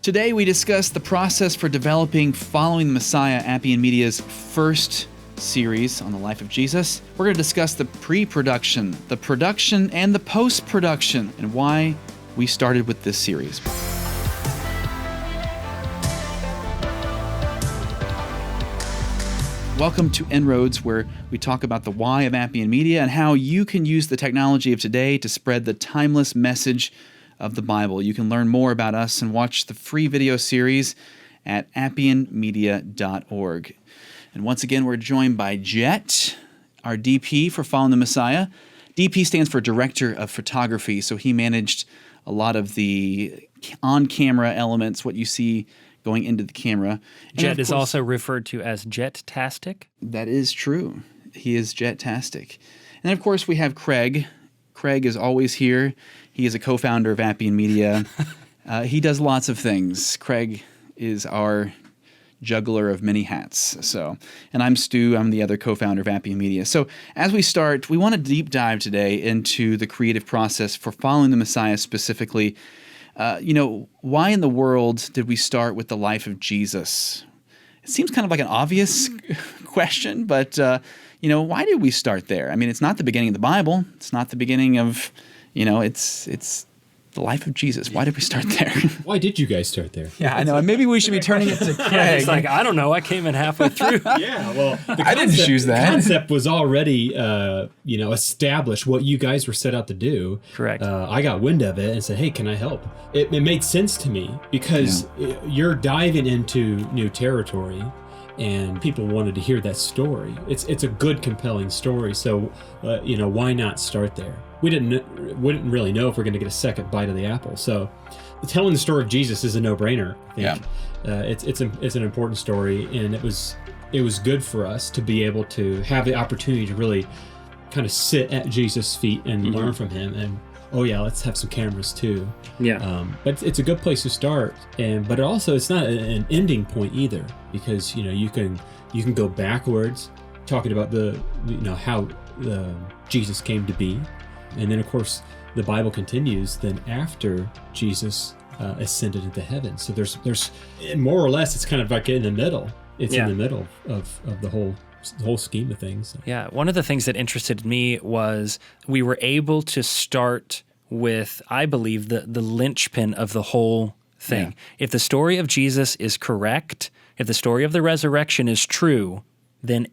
Today we discuss the process for developing Following the Messiah, Appian Media's first series on the life of Jesus. We're going to discuss the pre-production, the production, and the post-production, and why we started with this series. Welcome to inRoads, where we talk about the why of Appian Media and how you can use the technology of today to spread the timeless message of the Bible. You can learn more about us and watch the free video series at appianmedia.org. And once again, we're joined by Jet, our DP for Following the Messiah. DP stands for Director of Photography, so he managed a lot of the on-camera elements, what you see going into the camera. Jet is also referred to as Jet-tastic. That is true. He is Jet-tastic. And of course, we have Craig. Craig is always here. He is a co-founder of Appian Media. He does lots of things. Craig is our juggler of many hats. And I'm Stu. I'm the other co-founder of Appian Media. So as we start, we want to deep dive today into the creative process for Following the Messiah specifically. Why in the world did we start with the life of Jesus? It seems kind of like an obvious question, but why did we start there? I mean, it's not the beginning of the Bible. It's not the beginning of, it's the life of Jesus. Why did we start there? Why did you guys start there? Yeah, I know. Maybe we should be turning it to Craig. Yeah, it's like, I don't know. I came in halfway through. Yeah, well, I didn't choose that. The concept was already, established. What you guys were set out to do. Correct. I got wind of it and said, "Hey, can I help?" It made sense to me because you're diving into new territory, and people wanted to hear that story. It's a good, compelling story. So, why not start there? We didn't really know if we're going to get a second bite of the apple. So, telling the story of Jesus is a no-brainer. I think. It's an important story, and it was good for us to be able to have the opportunity to really kind of sit at Jesus' feet and learn from him. And let's have some cameras too. Yeah. But it's a good place to start, but it's not an ending point either, because you can go backwards, talking about how Jesus came to be. And then, of course, the Bible continues then after Jesus ascended into heaven. So there's more or less, it's kind of like in the middle. It's in the middle of the whole scheme of things. Yeah. One of the things that interested me was we were able to start with, I believe, the linchpin of the whole thing. Yeah. If the story of Jesus is correct, if the story of the resurrection is true, then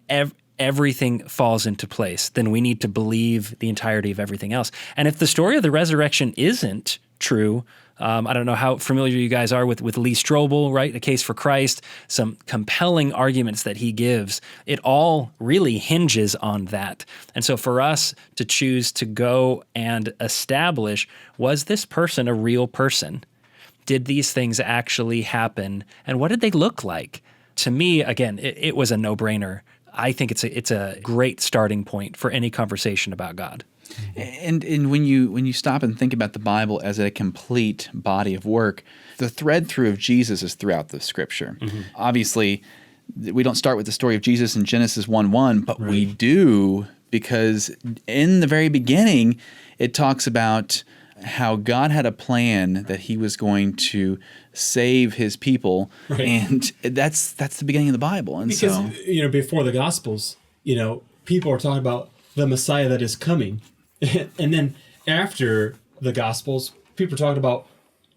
everything falls into place. Then we need to believe the entirety of everything else. And if the story of the resurrection isn't true, I don't know how familiar you guys are with Lee Strobel, right? A Case for Christ, some compelling arguments that he gives. It all really hinges on that. And so for us to choose to go and establish, was this person a real person? Did these things actually happen? And what did they look like? To me, again, it was a no-brainer. I think it's a great starting point for any conversation about God. And when you stop and think about the Bible as a complete body of work, the thread through of Jesus is throughout the Scripture. Mm-hmm. Obviously, we don't start with the story of Jesus in Genesis 1:1, but we do, because in the very beginning, it talks about how God had a plan that he was going to save his people, and that's the beginning of the Bible. And because, before the Gospels, people are talking about the Messiah that is coming. And then after the Gospels, people are talking about,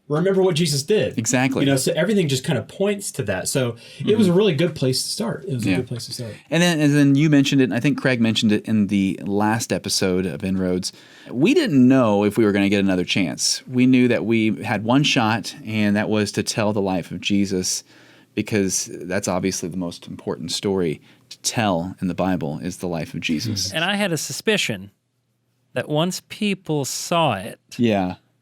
remember what Jesus did. Exactly. So everything just kind of points to that. So it was a really good place to start. It was a good place to start. And then you mentioned it, and I think Craig mentioned it in the last episode of inRoads. We didn't know if we were going to get another chance. We knew that we had one shot, and that was to tell the life of Jesus, because that's obviously the most important story to tell in the Bible is the life of Jesus. And I had a suspicion that once people saw it,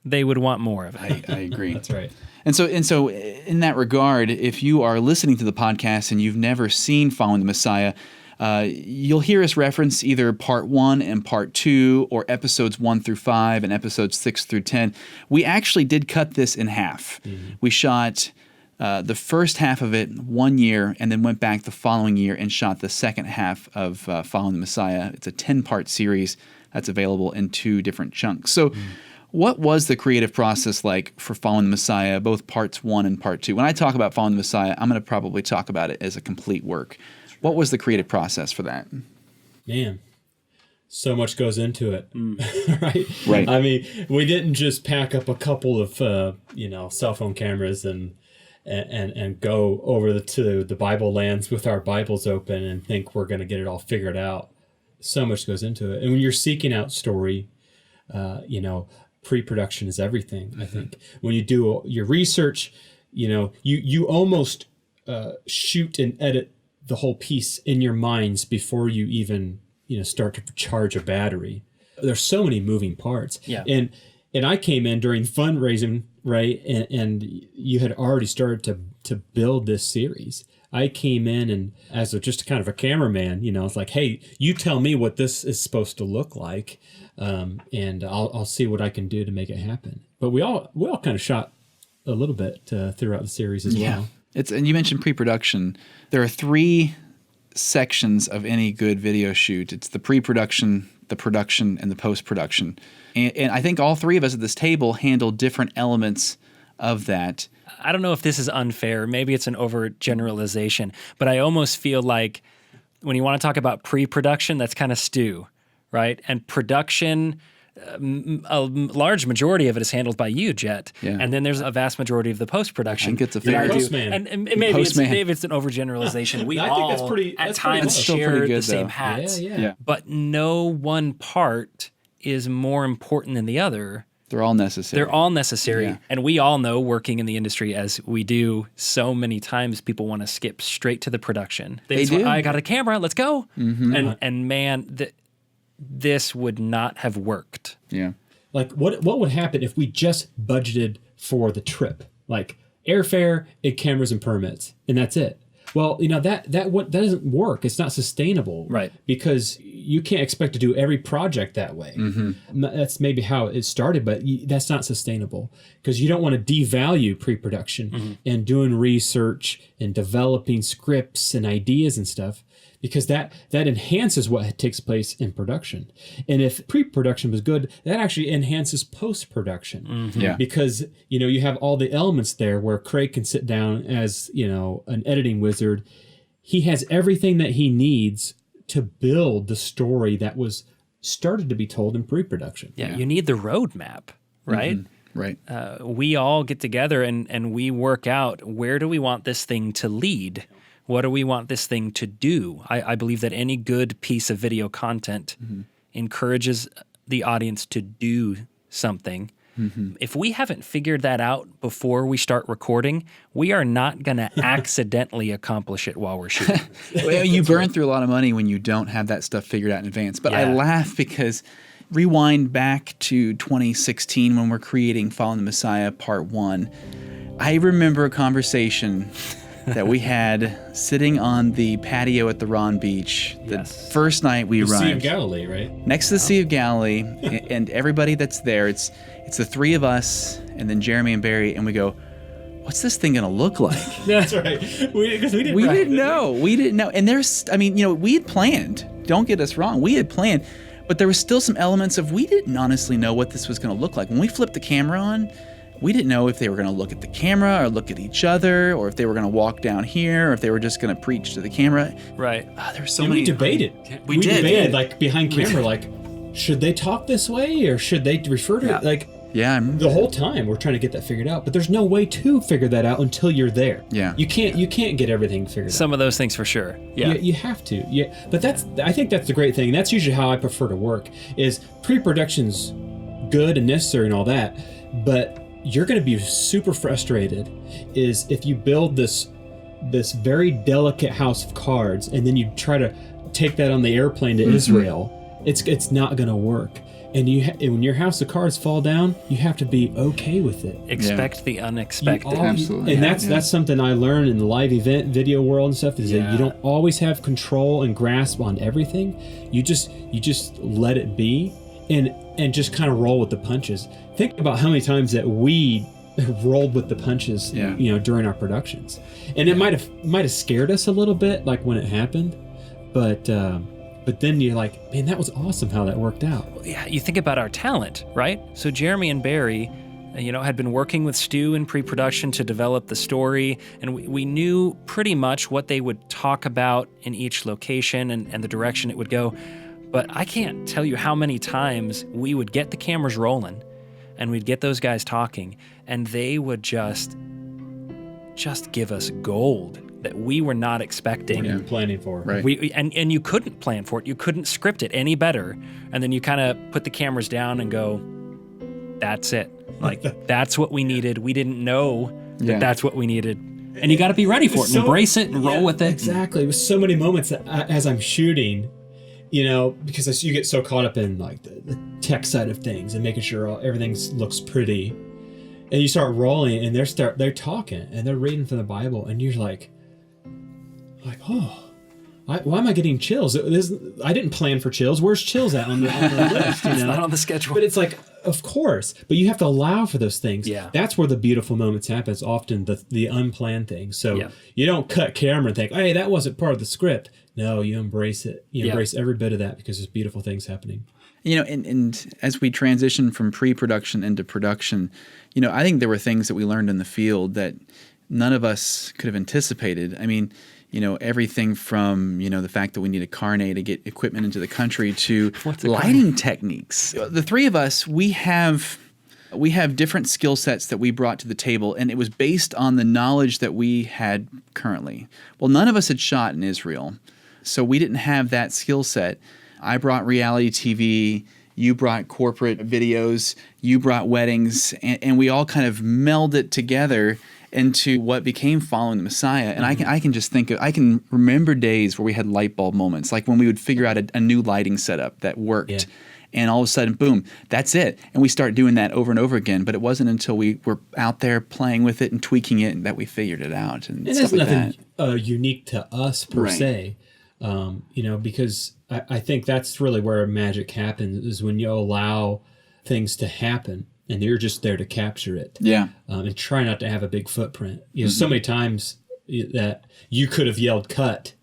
they would want more of it. I agree. That's right. And so in that regard, if you are listening to the podcast and you've never seen Following the Messiah, you'll hear us reference either part 1 and part 2, or episodes 1 through 5 and episodes 6 through 10. We actually did cut this in half. Mm-hmm. We shot the first half of it 1 year, and then went back the following year and shot the second half of Following the Messiah. It's a 10-part series that's available in 2 different chunks. So What was the creative process like for Following the Messiah, both parts 1 and part 2? When I talk about Following the Messiah, I'm going to probably talk about it as a complete work. What was the creative process for that? Man, so much goes into it, right? Right. I mean, we didn't just pack up a couple of cell phone cameras and go over to the Bible lands with our Bibles open and think we're going to get it all figured out. So much goes into it, and when you're seeking out story, pre-production is everything. I think when you do your research, you almost shoot and edit the whole piece in your minds before you even start to charge a battery. There's so many moving parts. Yeah. And I came in during fundraising, right? And you had already started to build this series. I came in and as just kind of a cameraman, it's like, hey, you tell me what this is supposed to look like, and I'll see what I can do to make it happen. But we all kind of shot a little bit throughout the series as well. And you mentioned pre-production. There are 3 sections of any good video shoot. It's the pre-production, the production, and the post-production. And I think all 3 of us at this table handle different elements of that. I don't know if this is unfair. Maybe it's an overgeneralization, but I almost feel like when you want to talk about pre-production, that's kind of Stu, right? And production, a large majority of it is handled by you, Jet. Yeah. And then there's a vast majority of the post-production. I think it's a that I do. Postman. And maybe it's an overgeneralization. We I all think at that's times That's still share pretty good, the same though. hats. Yeah. But no one part is more important than the other. They're all necessary. They're all necessary. Yeah. And we all know, working in the industry as we do, so many times people want to skip straight to the production. They just want, do. I got a camera, let's go. And man, this would not have worked. Yeah. Like what would happen if we just budgeted for the trip, like airfare and cameras and permits, and that's it? Well, that doesn't work. It's not sustainable, Right? Because you can't expect to do every project that way. That's maybe how it started, but that's not sustainable because you don't want to devalue pre-production and doing research and developing scripts and ideas and stuff, because that enhances what takes place in production. And if pre-production was good, that actually enhances post-production. Yeah. Because, you have all the elements there where Craig can sit down as, an editing wizard. He has everything that he needs to build the story that was started to be told in pre-production. Yeah. You need the roadmap, right? Right. We all get together and we work out, where do we want this thing to lead? What do we want this thing to do? I believe that any good piece of video content encourages the audience to do something. If we haven't figured that out before we start recording, we are not going to accidentally accomplish it while we're shooting. Well, you burn through a lot of money when you don't have that stuff figured out in advance. But I Yeah. laugh because rewind back to 2016 when we're creating Following the Messiah Part 1. I remember a conversation that we had sitting on the patio at the Ron Beach the first night we The arrived. Sea of Galilee, right? Next to the Sea of Galilee, and everybody that's there, it's the 3 of us, and then Jeremy and Barry, and we go, what's this thing gonna look like? That's right. Because we didn't. We didn't know. And we had planned. Don't get us wrong. We had planned, but there was still some elements of we didn't honestly know what this was going to look like. When we flipped the camera on, we didn't know if they were going to look at the camera or look at each other, or if they were going to walk down here, or if they were just going to preach to the camera. Right. There's so And many. we debated. We did. debated, like behind camera, like, should they talk this way or should they refer to it? Like, Yeah, I remember. the whole time we're trying to get that figured out, but there's no way to figure that out until you're there. Yeah. You can't get everything figured out. Some of those things for sure. Yeah. You have to. Yeah. But I think that's the great thing. That's usually how I prefer to work, is pre-production's good and necessary and all that, but you're going to be super frustrated is if you build this very delicate house of cards and then you try to take that on the airplane to Israel. It's not going to work. And when your house of cards fall down, you have to be okay with it. Expect the unexpected. Absolutely. And that's something I learned in the live event video world and stuff, is that you don't always have control and grasp on everything. You just let it be and just kind of roll with the punches. Think about how many times that we rolled with the punches, during our productions. And it might have scared us a little bit, like when it happened, but but then you're like, man, that was awesome how that worked out. Yeah, you think about our talent, right? So Jeremy and Barry, had been working with Stu in pre-production to develop the story, and we knew pretty much what they would talk about in each location and the direction it would go. But I can't tell you how many times we would get the cameras rolling and we'd get those guys talking, and they would just give us gold that we were not expecting. What are you planning for? Right. And you couldn't plan for it. You couldn't script it any better. And then you kind of put the cameras down and go, that's it. Like, that's what we needed. We didn't know that that's what we needed. And you got to be ready for it and embrace it and roll with it. Exactly. It was so many moments that as I'm shooting, because you get so caught up in like the tech side of things and making sure everything looks pretty, and you start rolling and they're talking and they're reading from the Bible, and you're like, oh, why am I getting chills? I didn't plan for chills. Where's chills at on the list? It's not on the schedule. But it's like, of course. But you have to allow for those things. Yeah. That's where the beautiful moments happen. It's often the unplanned things. So you don't cut camera and think, hey, that wasn't part of the script. No, you embrace it. You embrace every bit of that because there's beautiful things happening. And as we transition from pre-production into production, I think there were things that we learned in the field that none of us could have anticipated. I mean, everything from, the fact that we need a carnet to get equipment into the country to lighting techniques. The three of us, we have different skill sets that we brought to the table, and it was based on the knowledge that we had currently. Well, none of us had shot in Israel, so we didn't have that skill set. I brought reality TV, you brought corporate videos, you brought weddings, and we all kind of melded together into what became Following the Messiah. And I can just think I can remember days where we had light bulb moments, like when we would figure out a new lighting setup that worked. Yeah. And all of a sudden, boom, that's it. And we start doing that over and over again. But it wasn't until we were out there playing with it and tweaking it that we figured it out. And it's nothing unique to us per se, because I think that's really where magic happens, is when you allow things to happen and you're just there to capture it. Yeah. And try not to have a big footprint. So many times that you could have yelled cut,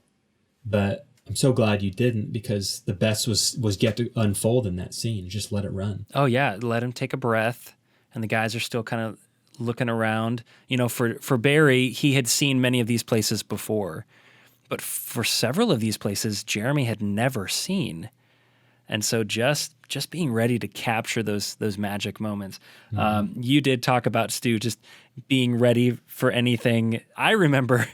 but I'm so glad you didn't, because the best was yet to unfold in that scene. Just let it run. Oh yeah, let him take a breath, and the guys are still kind of looking around. For Barry, he had seen many of these places before, but for several of these places, Jeremy had never seen, and so just being ready to capture those magic moments. Mm-hmm. You did talk about, Stu, just being ready for anything. I remember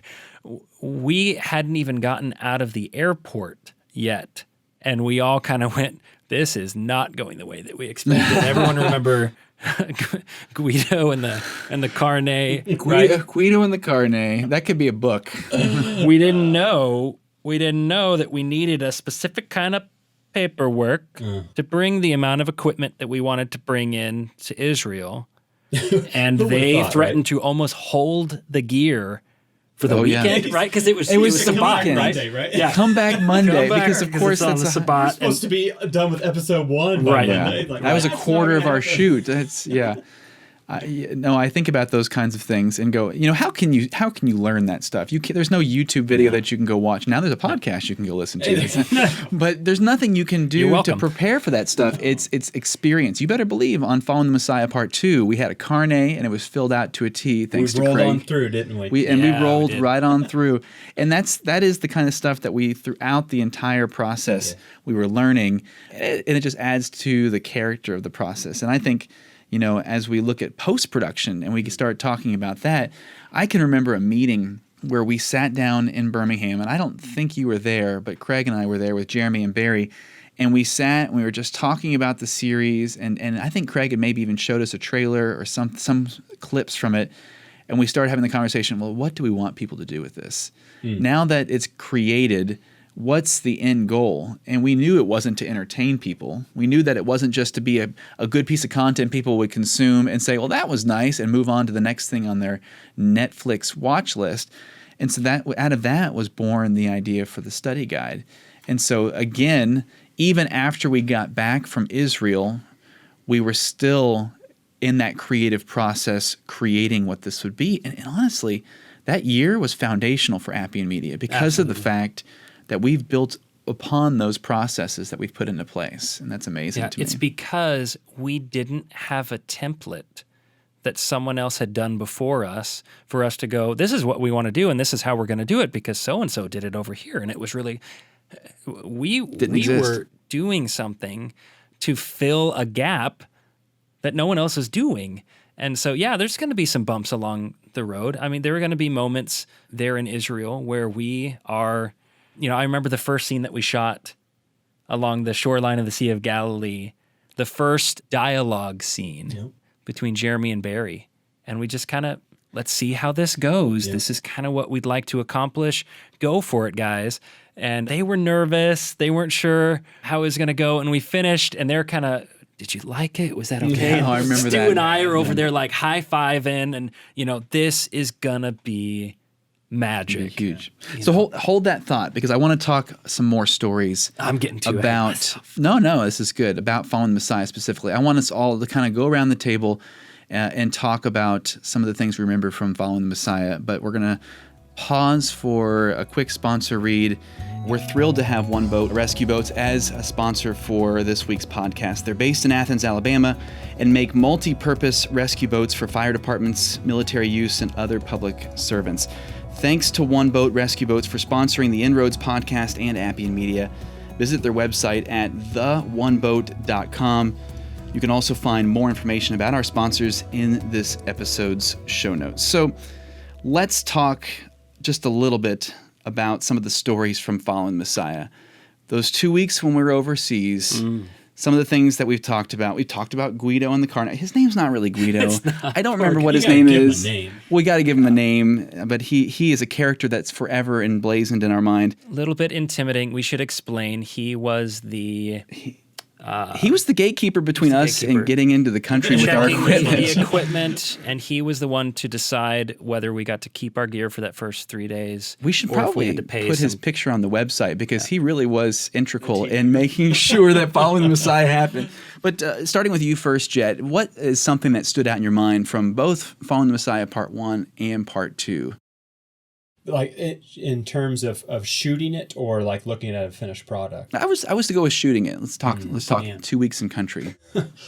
we hadn't even gotten out of the airport yet, and we all kind of went, this is not going the way that we expected. Everyone remember Guido and the carnet. Guido and the carnet. That could be a book. We didn't know that we needed a specific kind of paperwork to bring the amount of equipment that we wanted to bring in to Israel. And they threatened to almost hold the gear for the weekend, right? Because it was Sabbat, right? Yeah, come back Monday, because of course that's the Sabbat. Supposed to be done with episode 1 by Monday. Yeah. That was a quarter of our shoot. That's I think about those kinds of things and go, how can you learn that stuff? There's no YouTube video that you can go watch. Now there's a podcast you can go listen to. But there's nothing you can do to prepare for that stuff. It's experience. You better believe on Following the Messiah Part 2, we had a carnet and it was filled out to a T thanks to Craig. We rolled on through, didn't we? We rolled right on through. And that is the kind of stuff that we, throughout the entire process, we were learning. And it just adds to the character of the process. And I think, as we look at post-production and we start talking about that, I can remember a meeting where we sat down in Birmingham, and I don't think you were there, but Craig and I were there with Jeremy and Barry, and we sat and we were just talking about the series, and I think Craig had maybe even showed us a trailer or some clips from it, and we started having the conversation, well, what do we want people to do with this? Now that it's created, what's the end goal? And we knew it wasn't to entertain people. We knew that it wasn't just to be a good piece of content people would consume and say, well, that was nice, and move on to the next thing on their Netflix watch list. And so that out of that was born the idea for the study guide. And so again, even after we got back from Israel, we were still in that creative process creating what this would be. And honestly, that year was foundational for Appian Media because of the fact that we've built upon those processes that we've put into place. And that's amazing to me. It's because we didn't have a template that someone else had done before us for us to go, this is what we want to do, and this is how we're going to do it because so-and-so did it over here. And it was really, we were doing something to fill a gap that no one else is doing. And so, there's going to be some bumps along the road. I mean, there are going to be moments there in Israel where we are, I remember the first scene that we shot along the shoreline of the Sea of Galilee, the first dialogue scene between Jeremy and Barry. And we just kind of, let's see how this goes. This is kind of what we'd like to accomplish. Go for it, guys. And they were nervous. They weren't sure how it was going to go. And we finished, and they're kind of, did you like it? Was that okay? Yeah, I remember Stu that. and I are over there like high-fiving, and, this is going to be magic. Huge. So hold that thought, because I want to talk some more stories. I'm getting too about no, this is good, about following the Messiah specifically. I want us all to kind of go around the table and talk about some of the things we remember from following the Messiah. But we're going to pause for a quick sponsor read. We're thrilled to have One Boat Rescue Boats as a sponsor for this week's podcast. They're based in Athens, Alabama, and make multi-purpose rescue boats for fire departments, military use, and other public servants. Thanks to One Boat Rescue Boats for sponsoring the inRoads podcast and Appian Media. Visit their website at theoneboat.com. You can also find more information about our sponsors in this episode's show notes. So let's talk just a little bit about some of the stories from following Messiah. Those 2 weeks when we were overseas, some of the things that we've talked about. We talked about Guido in the car. His name's not really Guido. I don't remember what his name is. We got to give him a name, but he is a character that's forever emblazoned in our mind. A little bit intimidating. We should explain. He was the... he was the gatekeeper between us and getting into the country with our equipment. The equipment, and he was the one to decide whether we got to keep our gear for that first 3 days. We should probably put his picture on the website, because he really was integral in making sure that following the Messiah happened. But starting with you first, Jet, what is something that stood out in your mind from both Following the Messiah Part 1 and Part 2? Like in terms of shooting it, or like looking at a finished product? I was to go with shooting it. Let's talk 2 weeks in country.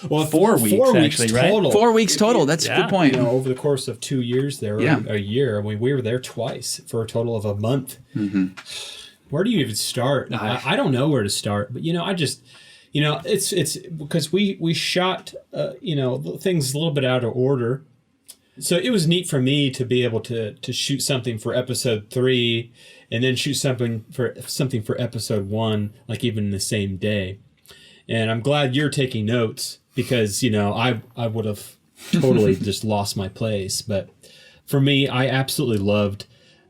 Well, 4 weeks actually, right? total. 4 weeks total. That's a good point. Over the course of 2 years there, a year, we were there twice for a total of a month. Mm-hmm. Where do you even start? I don't know where to start, but I just, it's because we shot things a little bit out of order. So it was neat for me to be able to shoot something for episode 3, and then shoot something for episode 1, like even in the same day. And I'm glad you're taking notes, because I would have totally just lost my place. But for me, I absolutely loved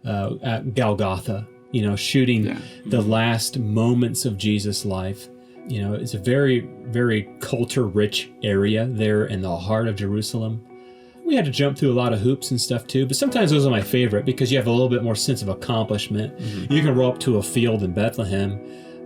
at Golgotha. Shooting the last moments of Jesus' life. It's a very, very culture-rich area there in the heart of Jerusalem. We had to jump through a lot of hoops and stuff too, but sometimes those are my favorite, because you have a little bit more sense of accomplishment. Mm-hmm. You can roll up to a field in Bethlehem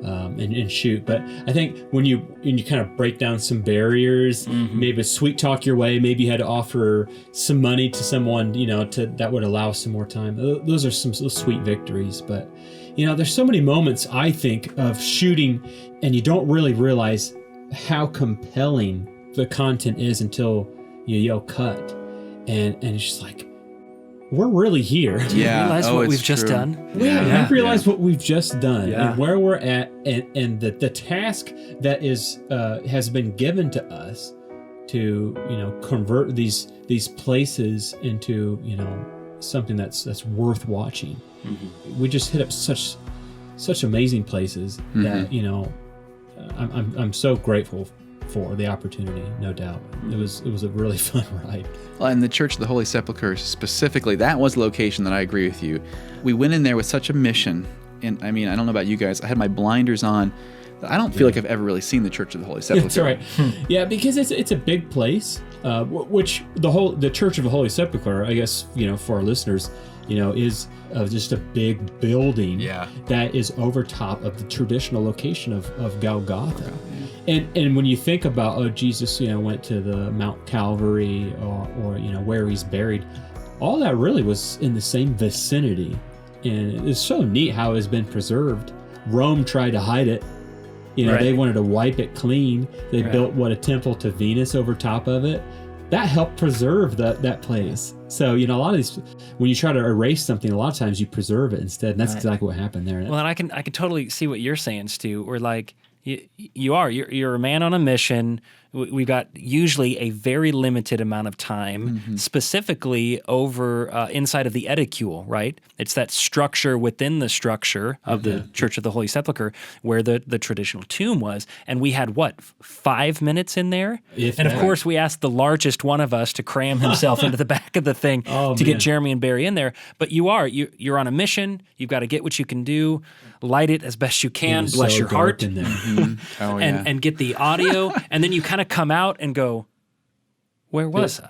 and shoot. But I think when you kind of break down some barriers, maybe sweet talk your way, maybe you had to offer some money to someone, that would allow some more time. Those are some sweet victories. But there's so many moments, I think, of shooting, and you don't really realize how compelling the content is until you yell cut. And it's just like, we're really here. Do you realize what we've just done? I realize what we've just done and where we're at, and the task that has been given to us to convert these places into something that's worth watching. Mm-hmm. We just hit up such amazing places that I'm so grateful for the opportunity, no doubt. It was a really fun ride. Well, and the Church of the Holy Sepulchre specifically, that was the location that I agree with you. We went in there with such a mission, and I mean, I don't know about you guys, I had my blinders on. I don't feel like I've ever really seen the Church of the Holy Sepulchre. That's right. Yeah, because it's a big place, which the Church of the Holy Sepulchre, I guess, for our listeners, is just a big building that is over top of the traditional location of Golgotha. And when you think about, Jesus, went to the Mount Calvary or where he's buried, all that really was in the same vicinity. And it's so neat how it's been preserved. Rome tried to hide it. You know, Right. they wanted to wipe it clean. They Right. built a temple to Venus over top of it. That helped preserve that place. So, you know, a lot of these, when you try to erase something, a lot of times you preserve it instead. And that's Right. exactly what happened there. Well, and I can totally see what you're saying, Stu. We're like, you're a man on a mission. We've got usually a very limited amount of time, specifically over inside of the edicule, right? It's that structure within the structure of the Church of the Holy Sepulchre where the traditional tomb was. And we had, 5 minutes in there? If And of that. course, we asked the largest one of us to cram himself into the back of the thing Oh, to get man. Jeremy and Barry in there. But you're on a mission. You've got to get what you can do, light it as best you It can, was bless so your dark heart, in there. Oh, yeah. and get the audio, and then you kind of come out and go, where was I?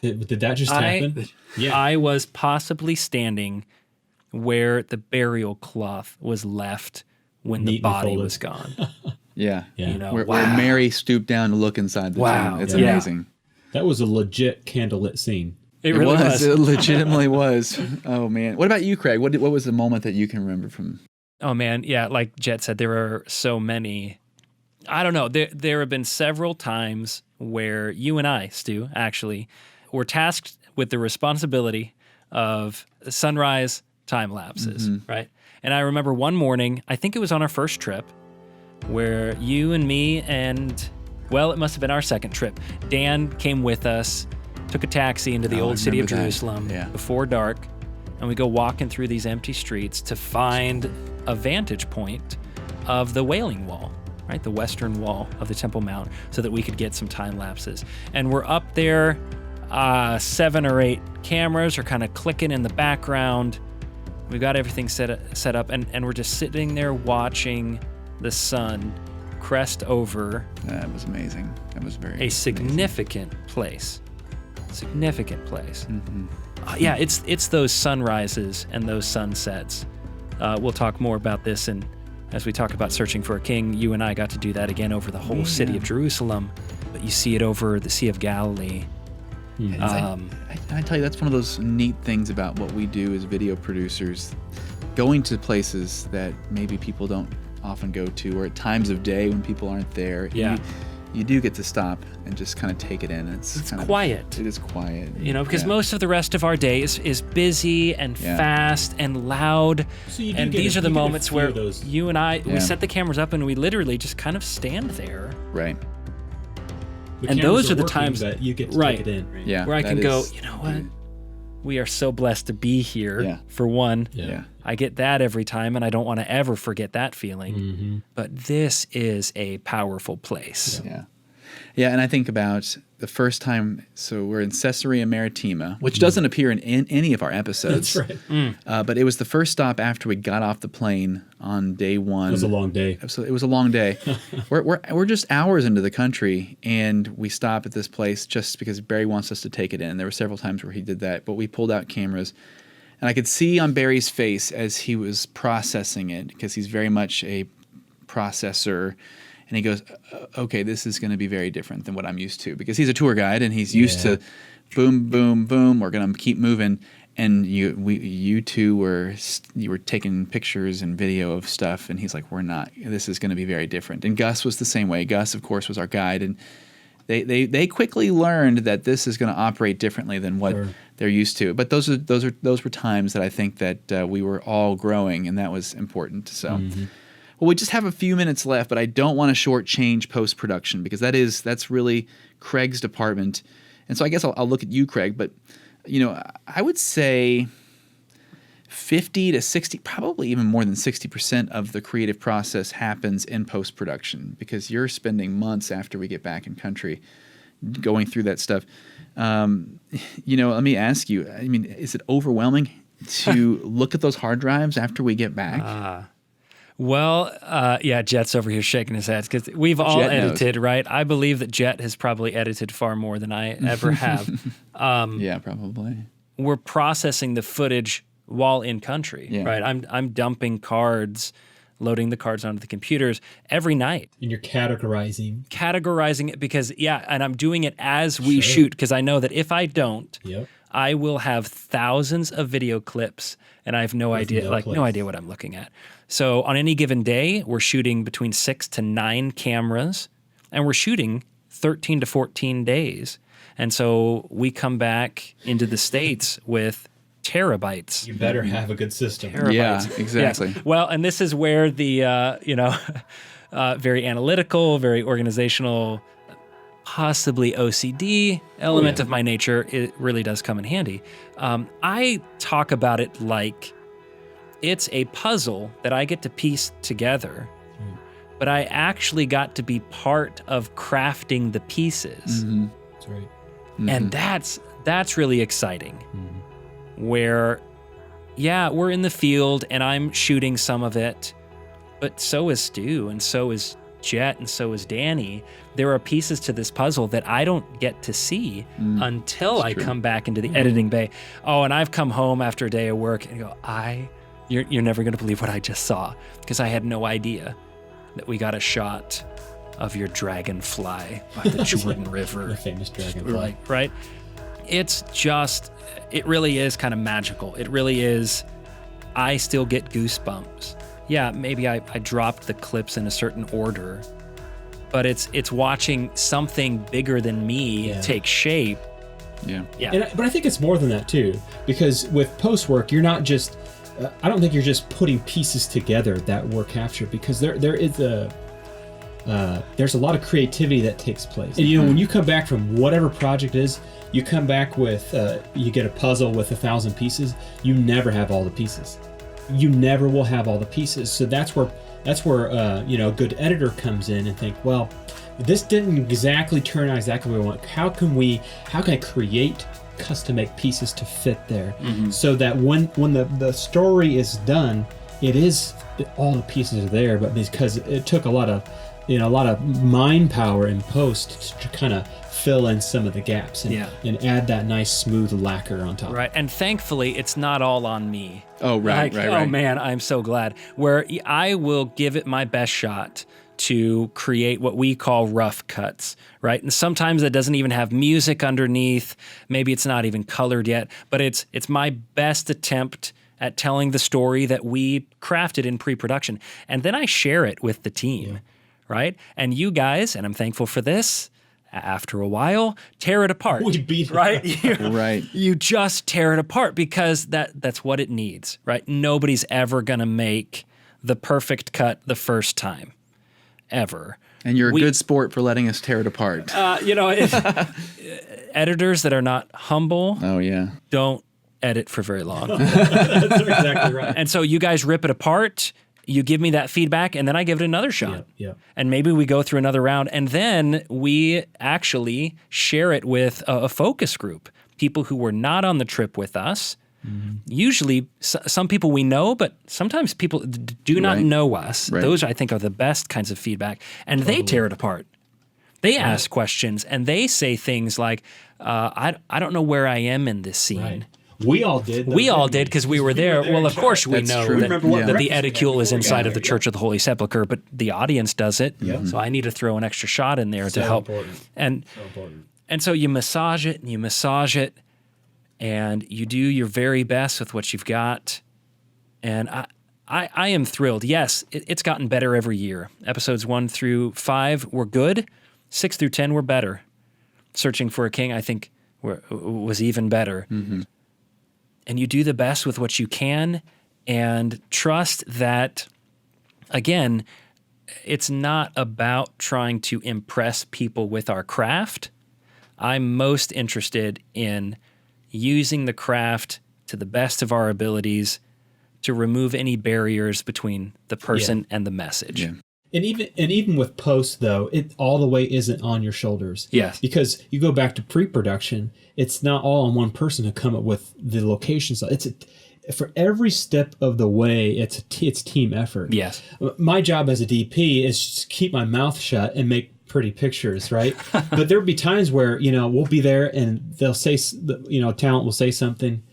Did that just happen? Yeah. I was possibly standing where the burial cloth was left when the Neatly body folded. was gone. Yeah. Yeah. You know, Where wow. Mary stooped down to look inside the Wow. tomb. It's Yeah. amazing. That was a legit candlelit scene. It really was. It legitimately was. Oh, man. What about you, Craig? What was the moment that you can remember from? Oh man, yeah, like Jet said, there are so many. I don't know. There have been several times where you and I, Stu, actually, were tasked with the responsibility of sunrise time lapses, right? And I remember one morning, I think it was on our first trip, where you and me and, well, it must have been our second trip. Dan came with us, took a taxi into the Oh, I old city of remember that. Jerusalem Yeah. before dark, and we go walking through these empty streets to find a vantage point of the Wailing Wall, right? The western wall of the Temple Mount, so that we could get some time lapses. And we're up there, 7 or 8 cameras are kind of clicking in the background. We've got everything set up, and we're just sitting there watching the sun crest over That was amazing. That was very a significant place. Significant place. Yeah, it's those sunrises and those sunsets. We'll talk more about this, and as we talk about searching for a king, you and I got to do that again over the whole city of Jerusalem. But you see it over the Sea of Galilee. I tell you, that's one of those neat things about what we do as video producers, going to places that maybe people don't often go to, or at times of day when people aren't there. Yeah. You do get to stop and just kind of take it in. It's kind quiet. It is quiet. You know, because Yeah. most of the rest of our day is busy and Yeah. fast and loud. So you do And get these a- are the you get a moments few where of those. you and I, we Yeah. set the cameras up and we literally just kind of stand there. Right. The And cameras those are the working, times- that you get to right. take it in. Yeah. Where I that can go, is- you know what? We are so blessed to be here, Yeah. for one. Yeah. I get that every time, and I don't want to ever forget that feeling. Mm-hmm. But this is a powerful place. Yeah. Yeah, and I think about the first time, so we're in Caesarea Maritima, which doesn't appear in any of our episodes. That's right. But it was the first stop after we got off the plane on day one. It was a long day. So it was a long day. we're just hours into the country, and we stop at this place just because Barry wants us to take it in. There were several times where he did that, but we pulled out cameras. And I could see on Barry's face as he was processing it, because he's very much a processor. And he goes, okay, this is going to be very different than what I'm used to, because he's a tour guide and he's used to boom, boom, boom. We're going to keep moving. And you two were taking pictures and video of stuff, and he's like, we're not. This is going to be very different. And Gus was the same way. Gus, of course, was our guide, and they quickly learned that this is going to operate differently than what they're used to. But those were times that I think that we were all growing, and that was important. So. Well, we just have a few minutes left, but I don't want to shortchange post-production, because that's really Craig's department. And so I guess I'll look at you, Craig, but I would say 50 to 60, probably even more than 60% of the creative process happens in post-production, because you're spending months after we get back in country going through that stuff. Let me ask you, I mean, is it overwhelming to look at those hard drives after we get back? Well, Jet's over here shaking his head, because we've all Jet knows. edited, right? I believe that Jet has probably edited far more than I ever have. Yeah, probably. We're processing the footage while in country, Yeah. right? I'm dumping cards, loading the cards onto the computers every night, And you're categorizing. categorizing it, because and I'm doing it as we shoot, because I know that if I don't, Yep. I will have thousands of video clips, and I have no idea what I'm looking at. So on any given day, we're shooting between 6 to 9 cameras, and we're shooting 13 to 14 days. And so we come back into the States with terabytes. You better have a good system. Terabytes. Yeah, exactly. Yeah. Well, and this is where the, very analytical, very organizational, possibly OCD element of my nature, it really does come in handy. I talk about it like it's a puzzle that I get to piece together, but I actually got to be part of crafting the pieces. Mm-hmm. That's right. And that's really exciting. Where, we're in the field and I'm shooting some of it, but so is Stu and so is Jet and so is Danny. There are pieces to this puzzle that I don't get to see until I come back into the editing bay. Oh, and I've come home after a day of work and go, you're never going to believe what I just saw, because I had no idea that we got a shot of your dragonfly by the Jordan River. The famous dragonfly. Right? It really is kind of magical. It really is. I still get goosebumps. Yeah, maybe I dropped the clips in a certain order, but it's watching something bigger than me take shape. Yeah. But I think it's more than that too, because with post work, you're not just. I don't think you're just putting pieces together that were captured, because there's a lot of creativity that takes place. And when you come back from whatever project it is, you come back with you get a puzzle with 1,000 pieces. You never have all the pieces. You never will have all the pieces. So that's where a good editor comes in and think, well, this didn't exactly turn out exactly what I want. How can I create custom-make pieces to fit there, so that when the story is done, all the pieces are there, but because it took a lot of mind power in post to kind of fill in some of the gaps and add that nice smooth lacquer on top. Right, and thankfully it's not all on me. Oh, right. Oh man, I'm so glad. Where I will give it my best shot to create what we call rough cuts, right? And sometimes it doesn't even have music underneath. Maybe it's not even colored yet, but it's my best attempt at telling the story that we crafted in pre-production. And then I share it with the team, right? And you guys, and I'm thankful for this, after a while, tear it apart. We beat it. Right? Right. You just tear it apart, because that's what it needs, right? Nobody's ever gonna make the perfect cut the first time. Ever. And you're a good sport for letting us tear it apart. Editors that are not humble don't edit for very long. That's exactly right. And so you guys rip it apart, you give me that feedback, and then I give it another shot. Yeah. And maybe we go through another round, and then we actually share it with a focus group, people who were not on the trip with us. Usually some people we know, but sometimes people do not know us. Right. Those, I think, are the best kinds of feedback. And they tear it apart. They ask questions, and they say things like, I don't know where I am in this scene. Right. We all did. We all did, because we were there. Well, of course we know true. that the Eticule is inside of the Church of the Holy Sepulchre, but the audience does it. So I need to throw an extra shot in there to help. And so you massage it, and you do your very best with what you've got. And I am thrilled. Yes, it's gotten better every year. Episodes 1 through 5 were good. 6 through 10 were better. Searching for a King, I think, was even better. And you do the best with what you can, and trust that, again, it's not about trying to impress people with our craft. I'm most interested in using the craft to the best of our abilities to remove any barriers between the person and the message. Yeah. And even with post, though, it all the way isn't on your shoulders. Yes. Because you go back to pre-production, it's not all on one person to come up with the locations. For every step of the way, it's team effort. Yes. My job as a DP is just keep my mouth shut and make pretty pictures, right? But there'll be times where, we'll be there and they'll say, talent will say something,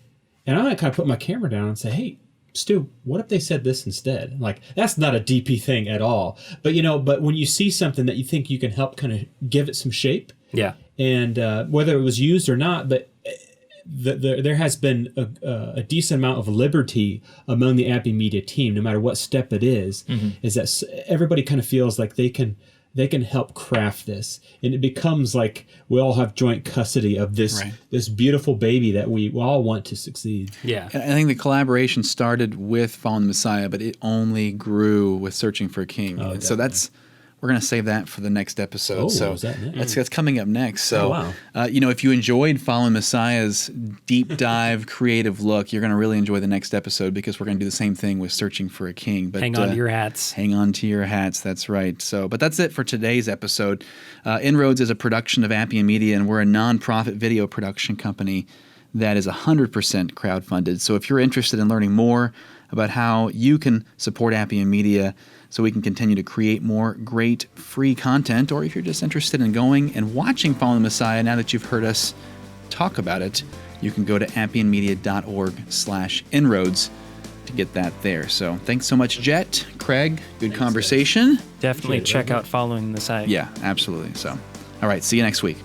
and I'm going to kind of put my camera down and say, hey, Stu, what if they said this instead? Like, that's not a DP thing at all. But, but when you see something that you think you can help kind of give it some shape, and whether it was used or not, but there has been a decent amount of liberty among the Appian Media team, no matter what step it is that everybody kind of feels like they can help craft this, and it becomes like we all have joint custody of this this beautiful baby that we all want to succeed. Yeah. I think the collaboration started with Fallen Messiah, but it only grew with Searching for a King. Oh, so we're going to save that for the next episode. Oh, so is that next? that's coming up next. So, wow. If you enjoyed Fallen Messiah's deep dive creative look, you're going to really enjoy the next episode, because we're going to do the same thing with Searching for a King. But Hang on to your hats. Hang on to your hats. That's right. So, but that's it for today's episode. inRoads is a production of Appian Media, and we're a nonprofit video production company that is 100% crowdfunded. So if you're interested in learning more about how you can support Appian Media so we can continue to create more great free content, or if you're just interested in going and watching Fallen Messiah now that you've heard us talk about it, you can go to appianmedia.org/inroads to get that there. So thanks so much, Jet, Craig. Good conversation. Definitely check out Following the Site. Yeah, absolutely. So, all right, see you next week.